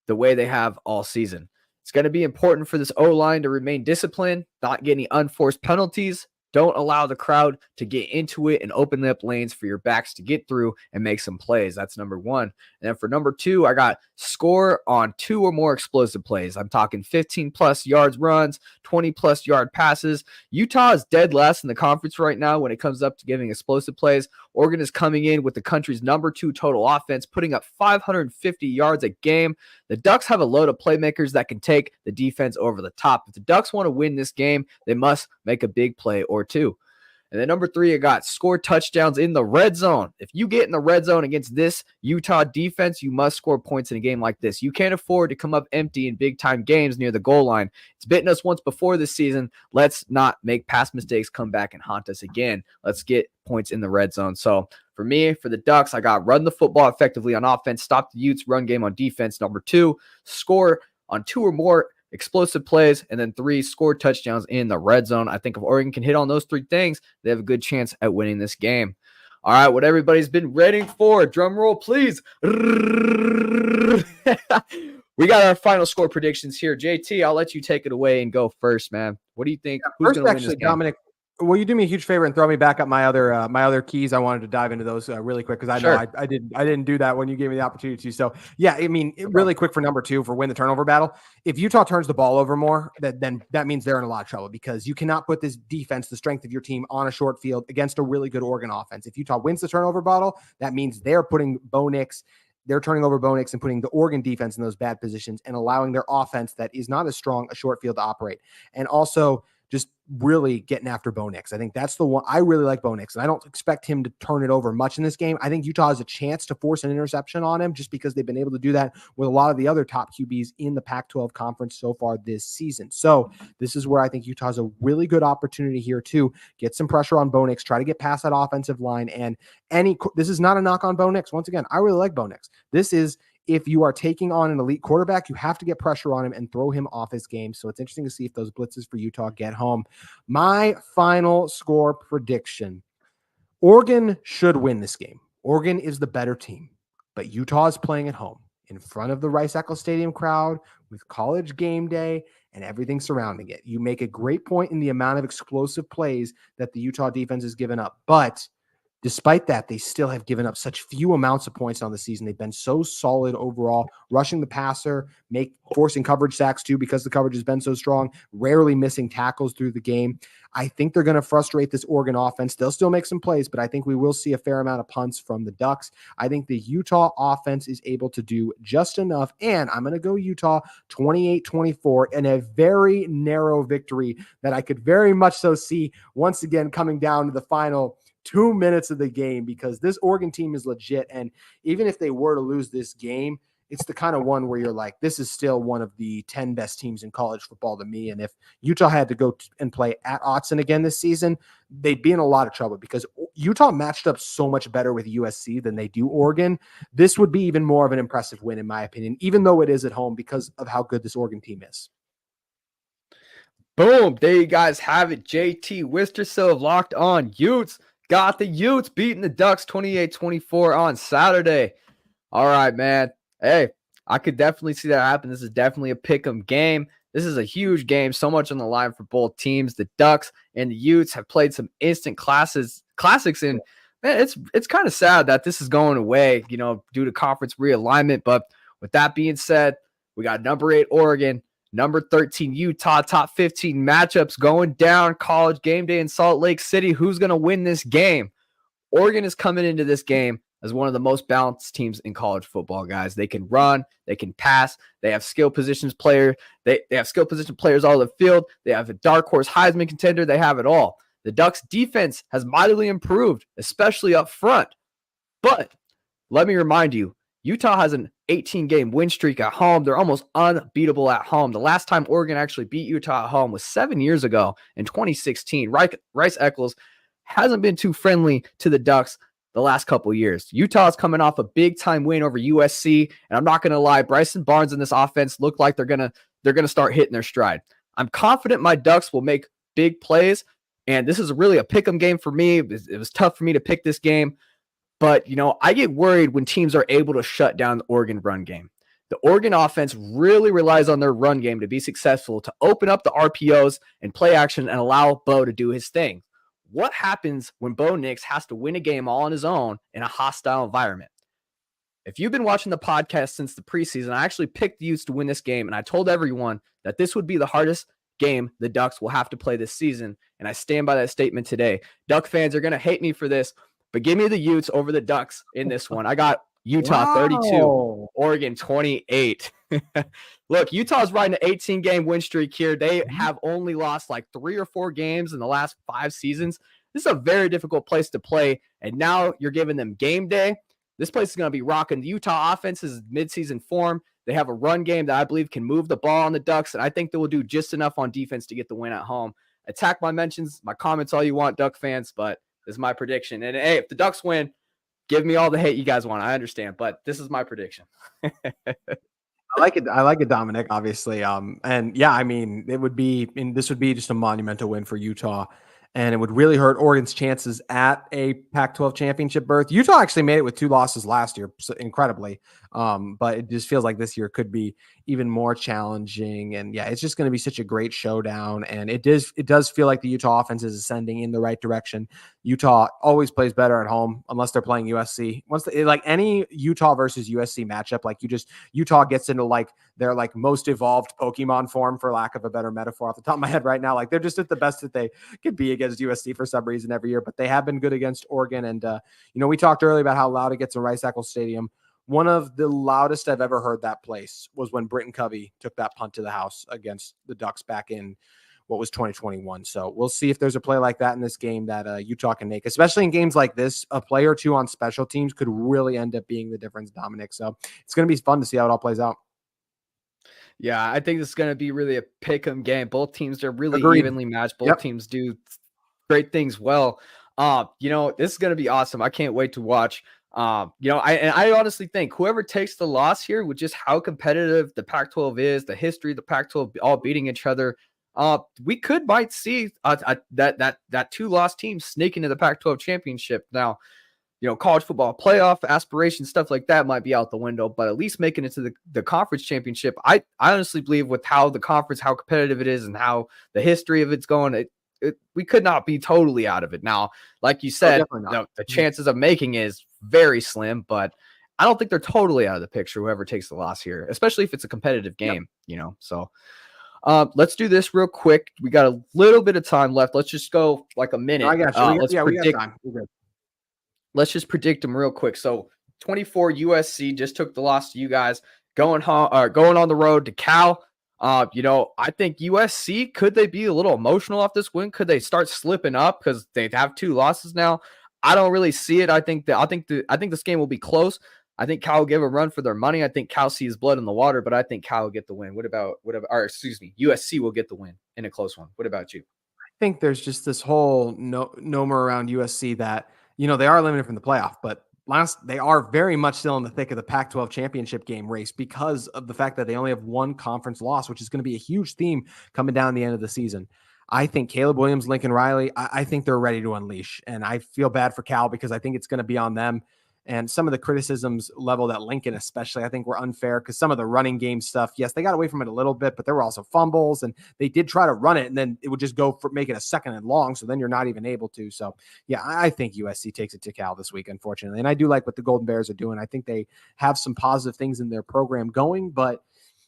the way they have all season. It's going to be important for this O-line to remain disciplined, not get any unforced penalties. Don't allow the crowd to get into it and open up lanes for your backs to get through and make some plays. That's number 1. And then for number 2, I got score on 2 or more explosive plays. I'm talking 15-plus yards runs, 20-plus yard passes. Utah is dead last in the conference right now when it comes up to giving explosive plays. Oregon is coming in with the country's number 2 total offense, putting up 550 yards a game. The Ducks have a load of playmakers that can take the defense over the top. If the Ducks want to win this game, they must make a big play or 2. And then number 3, I got score touchdowns in the red zone. If you get in the red zone against this Utah defense, you must score points in a game like this. You can't afford to come up empty in big-time games near the goal line. It's bitten us once before this season. Let's not make past mistakes come back and haunt us again. Let's get points in the red zone. So for me, for the Ducks, I got run the football effectively on offense, stop the Utes run game on defense. Number 2, score on 2 or more explosive plays, and then 3, score touchdowns in the red zone. I think if Oregon can hit on those 3 things, they have a good chance at winning this game. All right, what everybody's been waiting for, drum roll, please. We got our final score predictions here. JT, I'll let you take it away and go first, man. What do you think? Who's going to win this game? Dominic, will you do me a huge favor and throw me back up my other keys? I wanted to dive into those really quick, because I know I didn't do that when you gave me the opportunity to. So yeah, I mean, really quick for number 2 for win the turnover battle. If Utah turns the ball over more, then that means they're in a lot of trouble, because you cannot put this defense, the strength of your team, on a short field against a really good Oregon offense. If Utah wins the turnover battle, that means they're putting Bo Nix. They're turning over Bo Nix and putting the Oregon defense in those bad positions and allowing their offense that is not as strong a short field to operate. And also just really getting after Bo Nix. I think that's the one. I really like Bo Nix, and I don't expect him to turn it over much in this game. I think Utah has a chance to force an interception on him, just because they've been able to do that with a lot of the other top QBs in the Pac-12 conference so far this season. So this is where I think Utah has a really good opportunity here to get some pressure on Bo Nix, try to get past that offensive line. And this is not a knock on Bo Nix. Once again, I really like Bo Nix. This is, if you are taking on an elite quarterback, you have to get pressure on him and throw him off his game. So it's interesting to see if those blitzes for Utah get home. My final score prediction: Oregon should win this game. Oregon is the better team, but Utah is playing at home. in front of the Rice-Eccles Stadium crowd with College game day and everything surrounding it. You make a great point in the amount of explosive plays that the Utah defense has given up, but despite that, they still have given up such few amounts of points on the season. They've been so solid overall, rushing the passer, forcing coverage sacks too, because the coverage has been so strong, rarely missing tackles through the game. I think they're going to frustrate this Oregon offense. They'll still make some plays, but I think we will see a fair amount of punts from the Ducks. I think the Utah offense is able to do just enough, and I'm going to go Utah 28-24 in a very narrow victory that I could very much so see once again coming down to the final 2 minutes of the game, because this Oregon team is legit. And even if they were to lose this game, it's the kind of one where you're like, this is still one of the 10 best teams in college football to me. And if Utah had to go and play at Autzen again this season, they'd be in a lot of trouble, because Utah matched up so much better with USC than they do Oregon. This would be even more of an impressive win, in my opinion, even though it is at home, because of how good this Oregon team is. Boom. There you guys have it. JT Wistrcill of Locked On Utes got the Utes beating the Ducks 28-24 on Saturday. All right, man. Hey, I could definitely see that happen. This is definitely a pick'em game. This is a huge game. So much on the line for both teams. The Ducks and the Utes have played some instant classics, and man, it's kind of sad that this is going away, due to conference realignment. But with that being said, we got number 8 Oregon, number 13 Utah, top 15 matchups going down. College game day in Salt Lake City. Who's going to win this game? Oregon is coming into this game as one of the most balanced teams in college football, guys. They can run, they can pass, they have skill positions player. They have skill position players all over the field. They have a dark horse Heisman contender. They have it all. The Ducks defense has mightily improved, especially up front. But let me remind you, Utah has an 18-game win streak at home. They're almost unbeatable at home. The last time Oregon actually beat Utah at home was 7 years ago in 2016. Rice-Eccles hasn't been too friendly to the Ducks the last couple of years. Utah's coming off a big-time win over USC, and I'm not going to lie, Bryson Barnes and this offense look like they're gonna start hitting their stride. I'm confident my Ducks will make big plays, and this is really a pick'em game for me. It was tough for me to pick this game. But, I get worried when teams are able to shut down the Oregon run game. The Oregon offense really relies on their run game to be successful, to open up the RPOs and play action and allow Bo to do his thing. What happens when Bo Nix has to win a game all on his own in a hostile environment? If you've been watching the podcast since the preseason, I actually picked the Utes to win this game, and I told everyone that this would be the hardest game the Ducks will have to play this season, and I stand by that statement today. Duck fans are going to hate me for this, but give me the Utes over the Ducks in this one. I got Utah 32, Oregon 28. Look, Utah's riding an 18-game win streak here. They have only lost like 3 or 4 games in the last 5 seasons. This is a very difficult place to play, and now you're giving them game day. This place is going to be rocking. The Utah offense is midseason form. They have a run game that I believe can move the ball on the Ducks, and I think they will do just enough on defense to get the win at home. Attack my mentions, my comments all you want, Duck fans, but this is my prediction. And hey, if the Ducks win, give me all the hate you guys want. I understand, but this is my prediction. I like it, Dominiqk, obviously. And yeah, I mean, this would be just a monumental win for Utah, and it would really hurt Oregon's chances at a Pac-12 championship berth. Utah actually made it with 2 losses last year, so incredibly. But it just feels like this year could be even more challenging. And yeah, it's just going to be such a great showdown. And it does feel like the Utah offense is ascending in the right direction. Utah always plays better at home unless they're playing USC. Like any Utah versus USC matchup, Utah gets into like their like most evolved Pokemon form, for lack of a better metaphor off the top of my head right now. Like they're just at the best that they could be against USC for some reason every year, but they have been good against Oregon. And we talked earlier about how loud it gets in Rice-Eccles Stadium. One of the loudest I've ever heard that place was when Britton Covey took that punt to the house against the Ducks back in what was 2021. So we'll see if there's a play like that in this game that Utah can make, especially in games like this. A play or two on special teams could really end up being the difference, Dominiqk. So it's going to be fun to see how it all plays out. Yeah, I think this is going to be really a pick'em game. Both teams are really evenly matched. Both teams do great things well. This is going to be awesome. I can't wait to watch. I honestly think whoever takes the loss here, with just how competitive the Pac-12 is, the history of the Pac-12 all beating each other, we might see that 2-loss team sneak into the Pac-12 championship. Now, college football playoff aspirations, stuff like that might be out the window, but at least making it to the conference championship. I honestly believe with how the conference, how competitive it is and how the history of it's going, we could not be totally out of it. Now, like you said, the chances of making is very slim, but I don't think they're totally out of the picture, whoever takes the loss here, especially if it's a competitive game, so let's do this real quick. We got a little bit of time left. Let's just go like a minute. I got you. We got time. We're good. Let's just predict them real quick. So 24 USC just took the loss to you guys, going on the road to Cal. I think USC, could they be a little emotional off this win? Could they start slipping up because they have 2 losses now? I don't really see it. I think this game will be close. I think Cal will give a run for their money. I think Cal sees blood in the water, but I think Cal will get the win. USC will get the win in a close one. What about you? I think there's just this whole nomer around USC that, they are eliminated from the playoff, but they are very much still in the thick of the Pac-12 championship game race because of the fact that they only have 1 conference loss, which is going to be a huge theme coming down the end of the season. I think Caleb Williams, Lincoln Riley, I think they're ready to unleash, and I feel bad for Cal because I think it's going to be on them. And some of the criticisms leveled at Lincoln, especially, I think were unfair because some of the running game stuff, yes, they got away from it a little bit, but there were also fumbles and they did try to run it and then it would just go for make it a 2nd and long. So then you're not even able to. So yeah, I think USC takes it to Cal this week, unfortunately. And I do like what the Golden Bears are doing. I think they have some positive things in their program going, but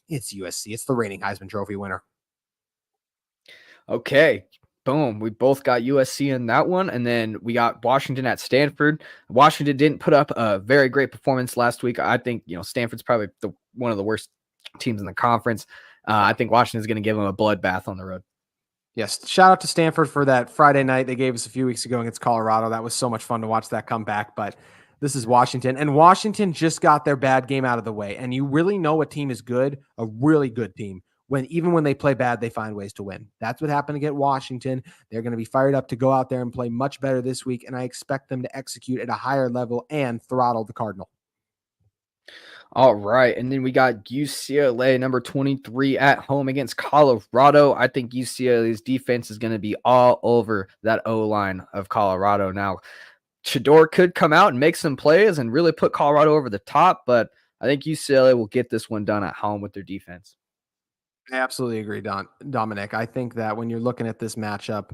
it's USC. It's the reigning Heisman Trophy winner. Okay. Boom. We both got USC in that one. And then we got Washington at Stanford. Washington didn't put up a very great performance last week. I think, Stanford's probably one of the worst teams in the conference. I think Washington's going to give them a bloodbath on the road. Yes. Shout out to Stanford for that Friday night they gave us a few weeks ago against Colorado. That was so much fun to watch that come back. But this is Washington. And Washington just got their bad game out of the way. And you really know a team is good, a really good team, even when they play bad, they find ways to win. That's what happened against Washington. They're going to be fired up to go out there and play much better this week, and I expect them to execute at a higher level and throttle the Cardinal. All right, and then we got UCLA, number 23, at home against Colorado. I think UCLA's defense is going to be all over that O-line of Colorado. Now, Shedeur could come out and make some plays and really put Colorado over the top, but I think UCLA will get this one done at home with their defense. I absolutely agree, Dominic. I think that when you're looking at this matchup,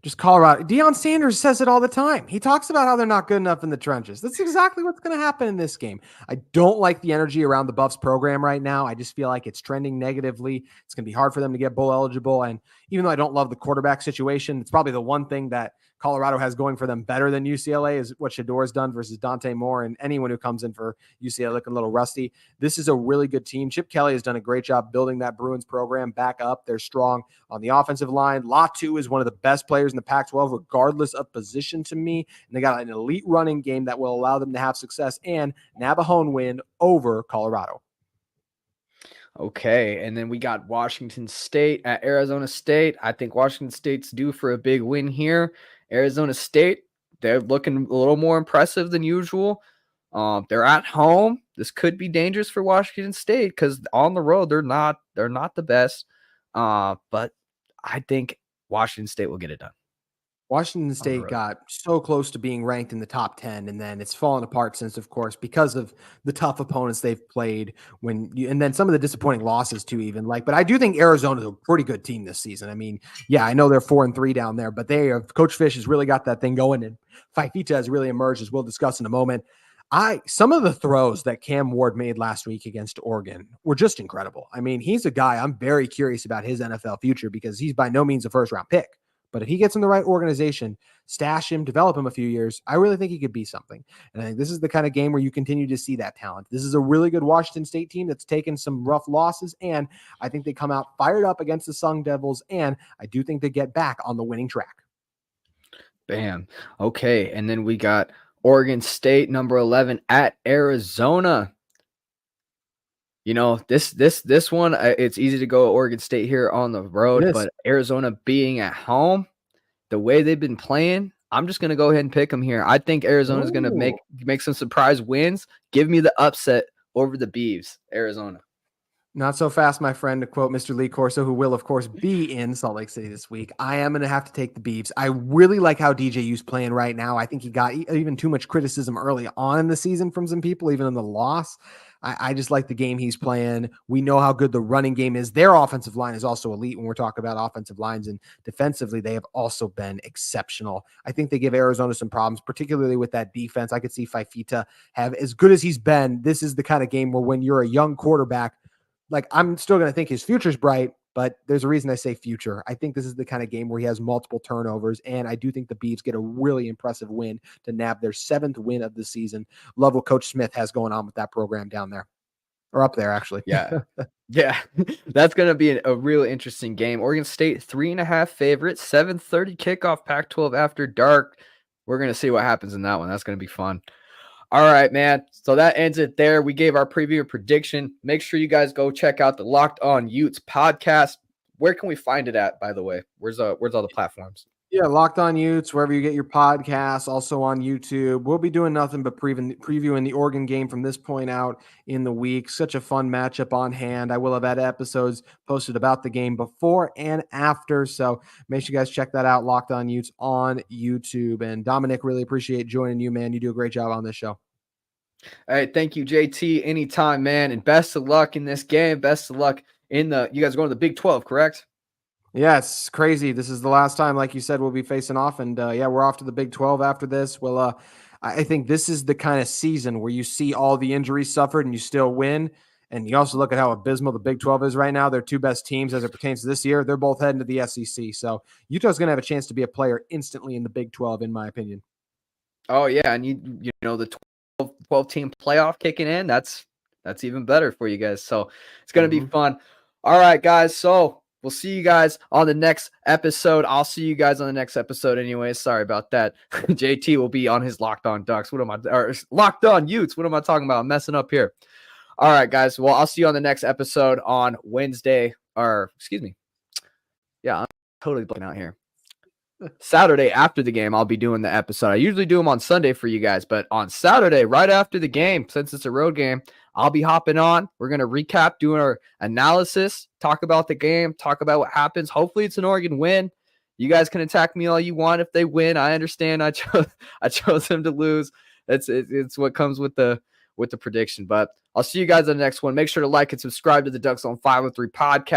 just Colorado, Deion Sanders says it all the time. He talks about how they're not good enough in the trenches. That's exactly what's going to happen in this game. I don't like the energy around the Buffs program right now. I just feel like it's trending negatively. It's going to be hard for them to get bowl eligible. And even though I don't love the quarterback situation, it's probably the one thing that Colorado has going for them better than UCLA is what Shedeur's done versus Dante Moore and anyone who comes in for UCLA looking a little rusty. This is a really good team. Chip Kelly has done a great job building that Bruins program back up. They're strong on the offensive line. Latu is one of the best players in the Pac-12, regardless of position to me. And they got an elite running game that will allow them to have success and Navajo win over Colorado. Okay, and then we got Washington State at Arizona State. I think Washington State's due for a big win here. Arizona State, they're looking a little more impressive than usual. They're at home. This could be dangerous for Washington State because on the road they're not the best. But I think Washington State will get it done. Washington State got so close to being ranked in the top 10, and then it's fallen apart since, of course, because of the tough opponents they've played and then some of the disappointing losses too, but I do think Arizona's a pretty good team this season. I mean, yeah, I know they're 4-3 down there, but Coach Fish has really got that thing going, and Fifita has really emerged, as we'll discuss in a moment. Some of the throws that Cam Ward made last week against Oregon were just incredible. I mean, he's a guy I'm very curious about his NFL future because he's by no means a first-round pick. But if he gets in the right organization, stash him, develop him a few years, I really think he could be something. And I think this is the kind of game where you continue to see that talent. This is a really good Washington State team that's taken some rough losses, and I think they come out fired up against the Sun Devils, and I do think they get back on the winning track. Bam. Okay, and then we got Oregon State, number 11, at Arizona. This one, it's easy to go Oregon State here on the road, but Arizona being at home, the way they've been playing, I'm just going to go ahead and pick them here. I think Arizona's going to make some surprise wins. Give me the upset over the Beavs, Arizona. Not so fast, my friend, to quote Mr. Lee Corso, who will, of course, be in Salt Lake City this week. I am going to have to take the Beavs. I really like how DJU's playing right now. I think he got even too much criticism early on in the season from some people, even in the loss. I just like the game he's playing. We know how good the running game is. Their offensive line is also elite when we're talking about offensive lines, and defensively, they have also been exceptional. I think they give Arizona some problems, particularly with that defense. I could see Fifita have, as good as he's been, this is the kind of game where when you're a young quarterback, like, I'm still going to think his future's bright, but there's a reason I say future. I think this is the kind of game where he has multiple turnovers, and I do think the Beavs get a really impressive win to nab their 7th win of the season. Love what Coach Smith has going on with that program down there, or up there, actually. Yeah. Yeah. That's going to be a real interesting game. Oregon State, 3.5 favorites, 7:30 kickoff, Pac-12 after dark. We're going to see what happens in that one. That's going to be fun. All right, man. So that ends it there. We gave our preview prediction. Make sure you guys go check out the Locked On Utes podcast. Where can we find it at, by the way? Where's all the platforms? Yeah, Locked On Utes, wherever you get your podcasts, also on YouTube. We'll be doing nothing but previewing the Oregon game from this point out in the week. Such a fun matchup on hand. I will have had episodes posted about the game before and after, so make sure you guys check that out, Locked On Utes on YouTube. And Dominiqk, really appreciate joining you, man. You do a great job on this show. All right, thank you, JT. Anytime, man, and best of luck in this game. Best of luck in you guys are going to the Big 12, correct? Yeah, it's crazy. This is the last time, like you said, we'll be facing off. And yeah, we're off to the Big 12 after this. Well, I think this is the kind of season where you see all the injuries suffered and you still win. And you also look at how abysmal the Big 12 is right now. Their 2 best teams as it pertains to this year, they're both heading to the SEC. So Utah's going to have a chance to be a player instantly in the Big 12, in my opinion. Oh, yeah. And you know, the 12-team playoff kicking in, that's even better for you guys. So it's going to be fun. All right, guys. So we'll see you guys on the next episode. I'll see you guys on the next episode anyway. Sorry about that. JT will be on his Locked On Ducks. Locked On Utes. What am I talking about? I'm messing up here. All right, guys. Well, I'll see you on the next episode on Wednesday. Or, excuse me. Yeah, I'm totally blanking out here. Saturday after the game, I'll be doing the episode. I usually do them on Sunday for you guys, but on Saturday, right after the game, since it's a road game, I'll be hopping on. We're going to recap, doing our analysis, talk about the game, talk about what happens. Hopefully it's an Oregon win. You guys can attack me all you want if they win. I understand I chose them to lose. It's what comes with the prediction, but I'll see you guys on the next one. Make sure to like and subscribe to the DuckZone503 podcast.